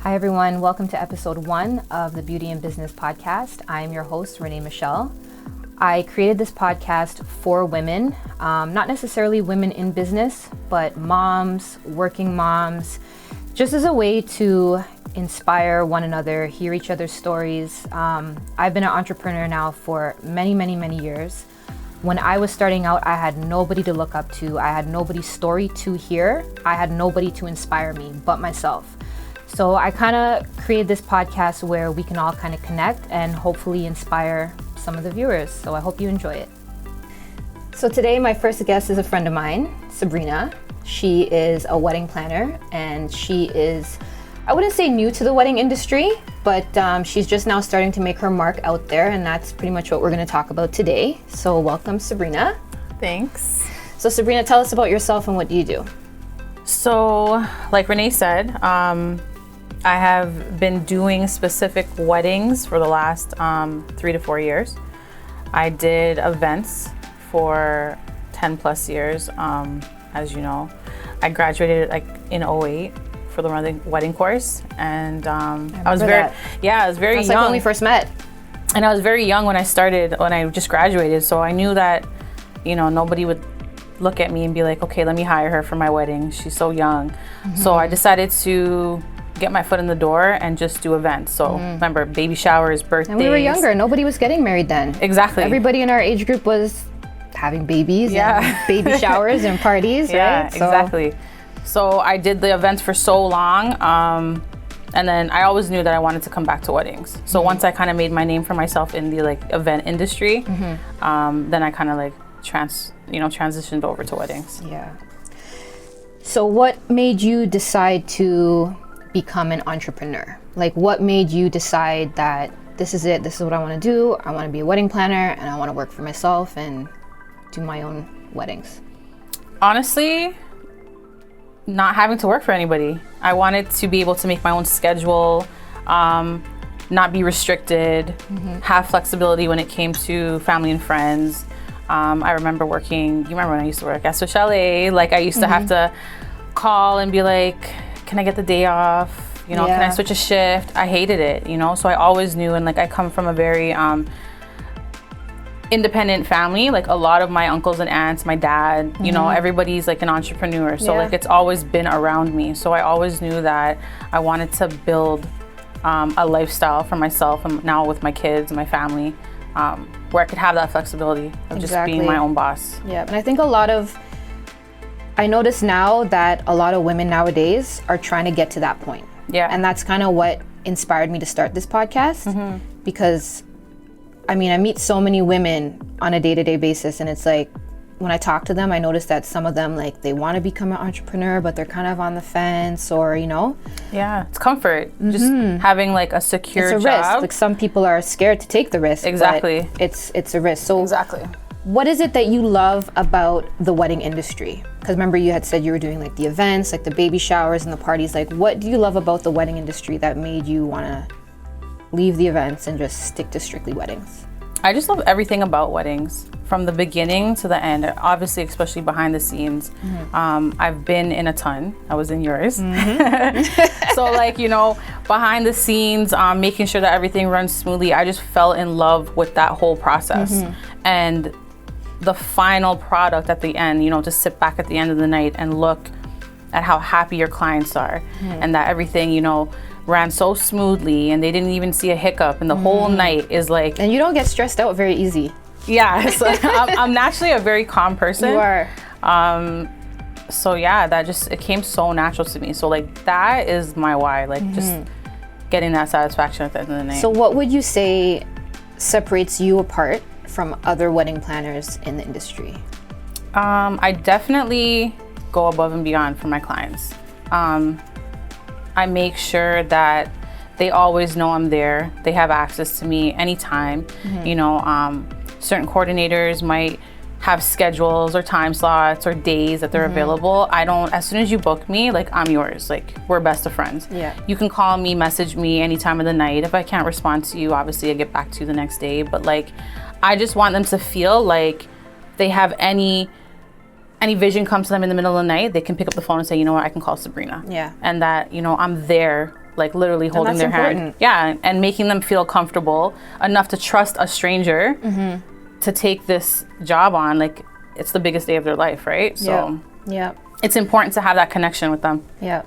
Hi everyone, welcome to episode 1 of the Beauty and Business podcast. I am your host, Renee Michelle. I created this podcast for women, not necessarily women in business, but moms, working moms, just as a way to inspire one another, hear each other's stories. I've been an entrepreneur now for many years. When I was starting out, I had nobody to look up to. I had nobody's story to hear. I had nobody to inspire me but myself. So I kind of created this podcast where we can all kind of connect and hopefully inspire some of the viewers. So I hope you enjoy it. So today my first guest is a friend of mine, Sabrina. She is a wedding planner and she is, I wouldn't say new to the wedding industry, but she's just now starting to make her mark out there, and that's pretty much what we're going to talk about today. So welcome, Sabrina. Thanks. So Sabrina, tell us about yourself and what do you do? So like Renee said, I have been doing specific weddings for the last 3 to 4 years. I did events for 10 plus years. As you know, I graduated like in 2008 for the wedding course, and I was very That's young. Like when we first met. And I was very young when I just graduated, so I knew that, you know, nobody would look at me and be like, okay, let me hire her for my wedding. She's so young. Mm-hmm. So I decided to get my foot in the door and just do events. So remember, baby showers, birthdays. And we were younger. Nobody was getting married then. Exactly. Everybody in our age group was having babies and baby showers and parties, yeah, right? Exactly. So I did the events for so long. And then I always knew that I wanted to come back to weddings. So once I kind of made my name for myself in the like event industry, then I kind of like transitioned over to weddings. Yeah. So what made you decide to become an entrepreneur? Like what made you decide that this is it, this is what I want to do, I want to be a wedding planner and I want to work for myself and do my own weddings? Honestly, not having to work for anybody. I wanted to be able to make my own schedule, not be restricted, have flexibility when it came to family and friends. I remember working, you remember when I used to work at Chalet, like I used to have to call and be like, can I get the day off? You know, can I switch a shift? I hated it, you know? So I always knew, and like I come from a very independent family. Like a lot of my uncles and aunts, my dad, you know, everybody's like an entrepreneur. So like it's always been around me. So I always knew that I wanted to build a lifestyle for myself and now with my kids and my family, where I could have that flexibility of just being my own boss. Yeah, and I think I notice now that a lot of women nowadays are trying to get to that point. Yeah. And that's kind of what inspired me to start this podcast, because I mean, I meet so many women on a day-to-day basis, and it's like when I talk to them, I notice that some of them, like, they want to become an entrepreneur, but they're kind of on the fence, or, you know. Yeah, it's comfort. Just having like a secure job. It's a risk. Like some people are scared to take the risk. Exactly. But it's a risk. So exactly. What is it that you love about the wedding industry? Because remember you had said you were doing like the events, like the baby showers and the parties. Like what do you love about the wedding industry that made you want to leave the events and just stick to strictly weddings? I just love everything about weddings from the beginning to the end, obviously, especially behind the scenes. I've been in a ton. I was in yours. So like, you know, behind the scenes, making sure that everything runs smoothly. I just fell in love with that whole process. And the final product at the end, you know, to sit back at the end of the night and look at how happy your clients are and that everything, you know, ran so smoothly and they didn't even see a hiccup and the whole night is like... And you don't get stressed out very easy. Yeah, so I'm naturally a very calm person. You are. So yeah, it came so natural to me. So like that is my why, like just getting that satisfaction at the end of the night. So what would you say separates you apart from other wedding planners in the industry? I definitely go above and beyond for my clients. I make sure that they always know I'm there. They have access to me anytime. You know, certain coordinators might have schedules or time slots or days that they're available. As soon as you book me, like I'm yours. Like we're best of friends. Yeah. You can call me, message me any time of the night. If I can't respond to you, obviously I get back to you the next day. But like, I just want them to feel like they have any vision comes to them in the middle of the night, they can pick up the phone and say, you know what, I can call Sabrina. Yeah. And that, you know, I'm there like literally holding that's their important. hand. Yeah, and making them feel comfortable enough to trust a stranger to take this job on. Like, it's the biggest day of their life, right? So yeah, it's important to have that connection with them. yeah.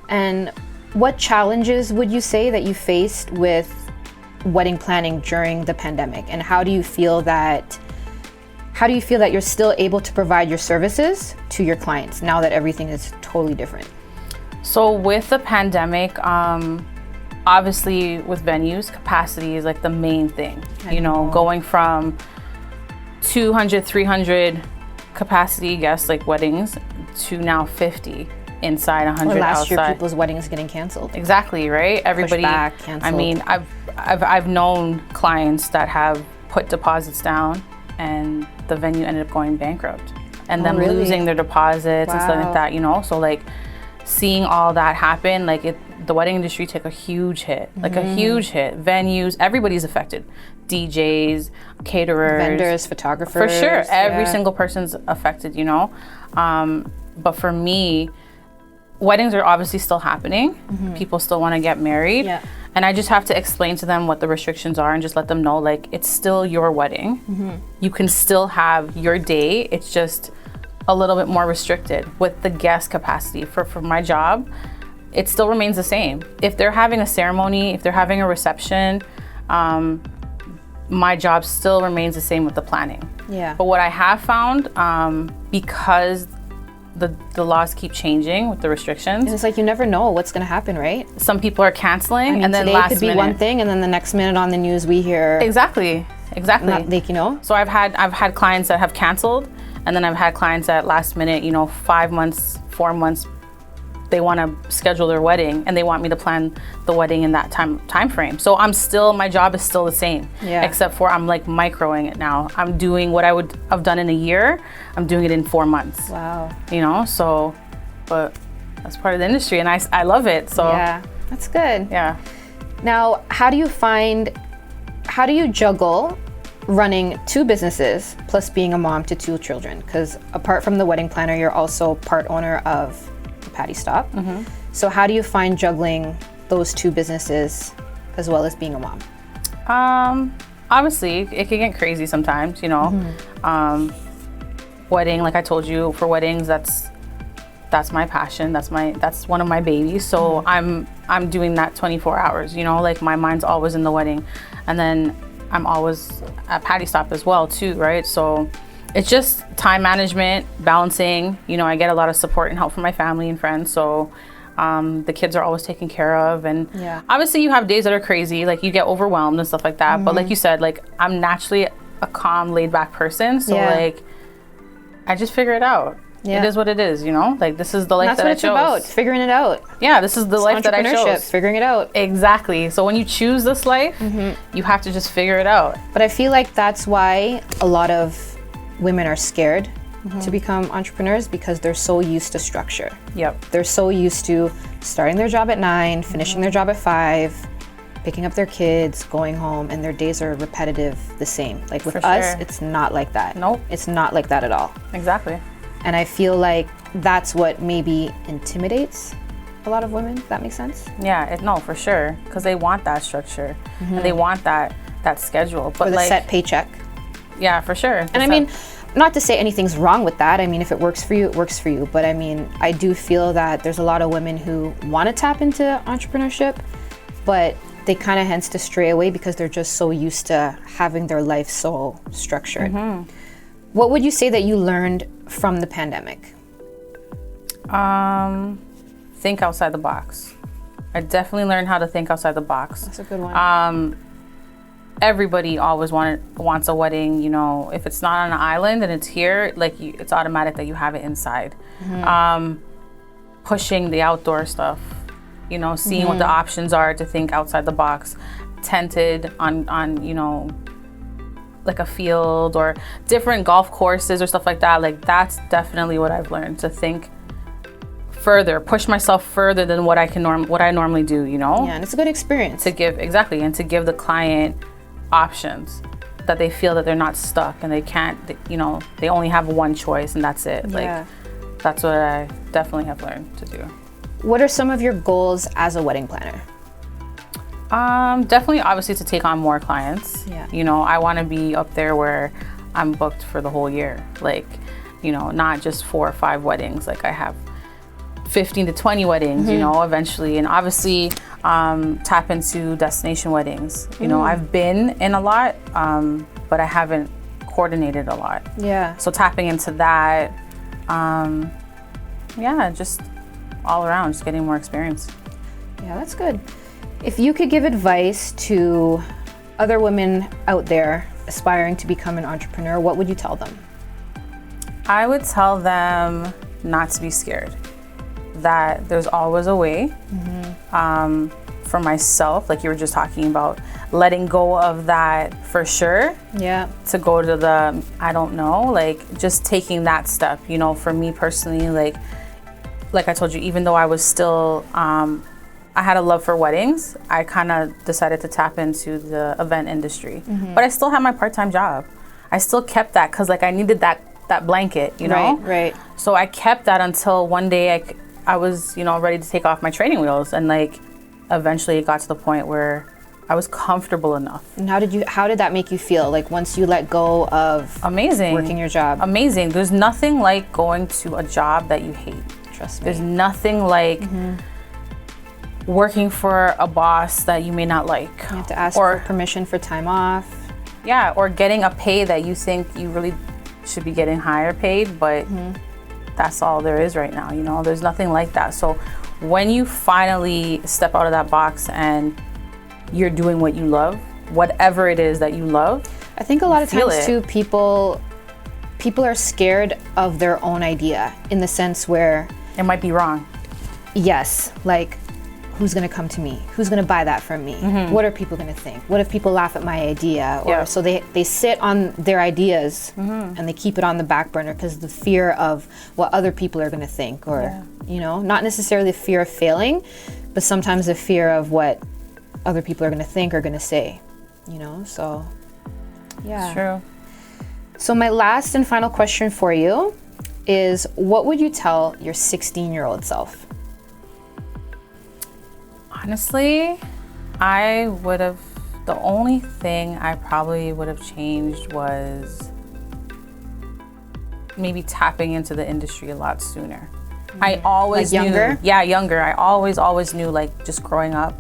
And what challenges would you say that you faced with wedding planning during the pandemic, and how do you feel that you're still able to provide your services to your clients now that everything is totally different? So with the pandemic, obviously with venues, capacity is like the main thing. You know, going from 200, 300 capacity guests, like weddings, to now 50 inside, 100 Or last outside. year, people's weddings getting canceled. Exactly, right? Everybody. Back, canceled. I mean, I've known clients that have put deposits down, and the venue ended up going bankrupt, and them really? losing their deposits and stuff like Wow. that. You know, so like seeing all that happen, like the wedding industry took a huge hit, like a huge hit. Venues, everybody's affected. DJs, caterers, Vendors, photographers. for sure, every yeah. single person's affected, you know. But for me, weddings are obviously still happening. People still want to get married. Yeah. And I just have to explain to them what the restrictions are and just let them know, like, it's still your wedding. You can still have your day. It's just a little bit more restricted with the guest capacity. For my job, it still remains the same. If they're having a ceremony, if they're having a reception, my job still remains the same with the planning. Yeah. But what I have found, because the laws keep changing with the restrictions, And it's like you never know what's going to happen, right? some people are canceling, I mean, and then today last could be minute. one thing, and then the next minute on the news we hear Exactly. not, like, you know. So I've had clients that have canceled, and then I've had clients that last minute, you know, 5 months, 4 months, they want to schedule their wedding, and they want me to plan the wedding in that time frame. So my job is still the same, Yeah. except for I'm like microing it now. I'm doing what I would have done in a year. I'm doing it in 4 months. Wow. You know, so, but that's part of the industry, and I love it. So Yeah, that's good. yeah. Now, how do you juggle running 2 businesses plus being a mom to 2 children? Because apart from the wedding planner, you're also part owner of the Patty Stop. So how do you find juggling those 2 businesses as well as being a mom? Obviously it can get crazy sometimes, you know. Wedding, like I told you, for weddings, that's my passion. That's one of my babies. So I'm doing that 24 hours, you know, like my mind's always in the wedding. And then I'm always at Patty Stop as well too, right? So it's just time management, balancing, you know. I get a lot of support and help from my family and friends. So the kids are always taken care of, and Yeah. obviously you have days that are crazy, like you get overwhelmed and stuff like that. But like you said, like I'm naturally a calm, laid back person. So Yeah. like I just figure it out. Yeah. It is what it is, you know? Like this is the life That's that what I it's chose. about, figuring it out. Yeah, this is the life that I Entrepreneurship, chose. figuring it out. Exactly. So when you choose this life, you have to just figure it out. But I feel like that's why a lot of women are scared to become entrepreneurs, because they're so used to structure. Yep. They're so used to starting their job at 9, finishing their job at 5, picking up their kids, going home, and their days are repetitive, the same. Like with For us, sure. it's not like that. Nope. It's not like that at all. Exactly. And I feel like that's what maybe intimidates a lot of women, if that makes sense. Yeah, no, for sure. Because they want that structure and they want that schedule. But Or the like, set paycheck. yeah, for sure. And I mean, not to say anything's wrong with that. I mean, if it works for you, it works for you. But I mean, I do feel that there's a lot of women who want to tap into entrepreneurship, but they kind of hence to stray away because they're just so used to having their life so structured. What would you say that you learned from the pandemic? think outside the box. I definitely learned how to think outside the box. That's a good one. Everybody always wants a wedding, you know. If it's not on an island and it's here, like it's automatic that you have it inside. Pushing the outdoor stuff, you know, seeing what the options are, to think outside the box. Tented on you know, like a field or different golf courses or stuff like that. Like that's definitely what I've learned, to think further, push myself further than what I normally do, you know. Yeah, and it's a good experience. To give the client options, that they feel that they're not stuck and they can't, you know, they only have one choice and that's it. Yeah. Like that's what I definitely have learned to do. What are some of your goals as a wedding planner? Definitely, obviously, to take on more clients. Yeah. You know, I want to be up there where I'm booked for the whole year. Like, you know, not just 4 or 5 weddings. Like, I have 15 to 20 weddings, you know, eventually. And obviously, tap into destination weddings. You know, I've been in a lot, but I haven't coordinated a lot. Yeah. So tapping into that, yeah, just all around, just getting more experience. Yeah, that's good. If you could give advice to other women out there aspiring to become an entrepreneur, what would you tell them? I would tell them not to be scared, that there's always a way. For myself, like you were just talking about, letting go of that for sure. Yeah. To go to the, I don't know, like just taking that step, you know, for me personally, like I told you, even though I was still, I had a love for weddings, I kind of decided to tap into the event industry. But I still had my part-time job. I still kept that because like I needed that blanket, you know? Right. So I kept that until one day I was, you know, ready to take off my training wheels. And like, eventually it got to the point where I was comfortable enough. And how did that make you feel? Like once you let go of amazing working your job? Amazing. There's nothing like going to a job that you hate. Trust me. There's nothing like working for a boss that you may not like. You have to ask for permission for time off. Yeah, or getting a pay that you think you really should be getting higher paid, but that's all there is right now, you know? There's nothing like that. So when you finally step out of that box and you're doing what you love, whatever it is that you love, I think a lot of times too, people are scared of their own idea in the sense where it might be wrong. Yes, like who's gonna come to me? Who's gonna buy that from me? What are people gonna think? What if people laugh at my idea? Or so they sit on their ideas and they keep it on the back burner because the fear of what other people are gonna think, or you know, not necessarily the fear of failing, but sometimes the fear of what other people are gonna think or gonna say, you know? So yeah. It's true. So my last and final question for you is, what would you tell your 16-year-old self? Honestly, the only thing I probably would have changed was maybe tapping into the industry a lot sooner. I always like younger? Younger. I always knew, like, just growing up,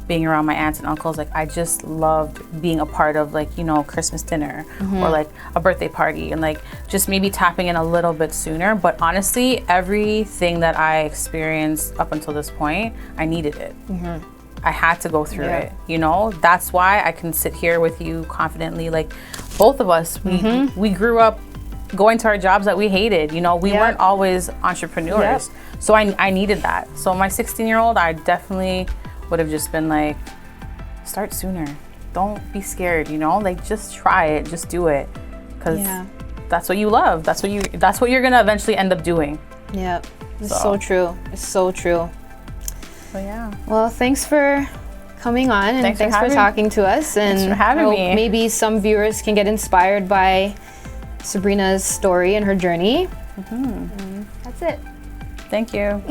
being around my aunts and uncles, like I just loved being a part of, like, you know, Christmas dinner or like a birthday party, and like just maybe tapping in a little bit sooner. But honestly, everything that I experienced up until this point, I needed it. I had to go through it, you know? That's why I can sit here with you confidently. Like both of us, we grew up going to our jobs that we hated, you know? We weren't always entrepreneurs. So I needed that. So my 16-year-old, I definitely would have just been like, start sooner. Don't be scared, you know? Like just try it, just do it. Because that's what you love. That's what you're gonna eventually end up doing. Yeah, it's so true. It's so true. So yeah. Well, thanks for coming on, and thanks for talking to us. And thanks for having me. Maybe some viewers can get inspired by Sabrina's story and her journey. That's it. Thank you.